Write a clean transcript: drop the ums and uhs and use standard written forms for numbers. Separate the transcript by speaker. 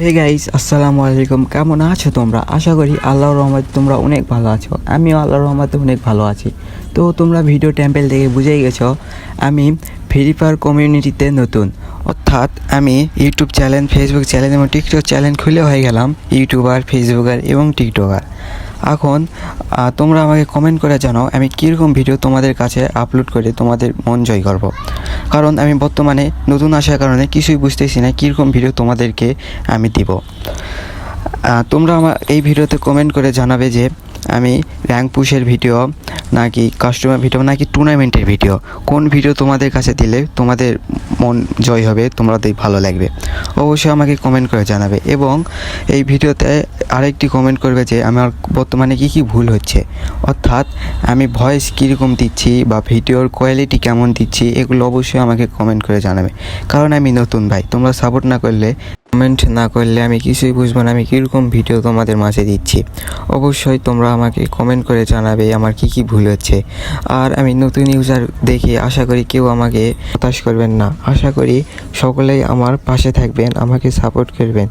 Speaker 1: Hey guys, আসসালামু আলাইকুম। কেমন আছো তোমরা? আশা করি আল্লাহর রহমতে তোমরা অনেক ভালো আছো। আমিও আল্লাহর রহমতে অনেক ভালো আছি। তো তোমরা ভিডিও টেম্পেল থেকে বুঝেই গেছো আমি ফ্রি ফায়ার কমিউনিটিতে নতুন, অর্থাৎ আমি ইউটিউব চ্যানেল, ফেসবুক চ্যানেল এবং টিকটক চ্যানেল খুলে হয়ে গেলাম ইউটিউবার, ফেসবুকার এবং টিকটকার। এখন তোমরা আমাকে কমেন্ট করে জানাও আমি কীরকম ভিডিও তোমাদের কাছে আপলোড করে তোমাদের মন জয় করব। কারণ আমি বর্তমানে নতুন আসার কারণে কিছুই বুঝতেছি না কীরকম ভিডিও তোমাদেরকে আমি দিব। তোমরা আমার এই ভিডিওতে কমেন্ট করে জানাবে যে আমি র্যাঙ্ক পুশের ভিডিও নাকি কাস্টমার ভিডিও নাকি টুর্নামেন্টের ভিডিও, কোন ভিডিও তোমাদের কাছে দিলে তোমাদের মন জয় হবে, তোমাদের ভালো লাগবে, অবশ্যই আমাকে কমেন্ট করে জানাবে। এবং এই ভিডিওতে আরেকটি কমেন্ট করবে যে আমার বর্তমানে কী ভুল হচ্ছে, অর্থাৎ আমি ভয়েস কীরকম দিচ্ছি বা ভিডিওর কোয়ালিটি কেমন দিচ্ছি, এগুলো অবশ্যই আমাকে কমেন্ট করে জানাবে। কারণ আমি নতুন ভাই, তোমরা সাপোর্ট না করলে, কমেন্ট না করলে আমি কিছুই বুঝবো না আমি কীরকম ভিডিও তোমাদের মাঝে দিচ্ছি। অবশ্যই তোমরা আমাকে কমেন্ট করে জানাবে আমার কী ভুল হচ্ছে। আর আমি নতুন ইউজার দেখে আশা করি কেউ আমাকে হতাশ করবেন না। আশা করি সকলেই আমার পাশে থাকবেন, আমাকে সাপোর্ট করবেন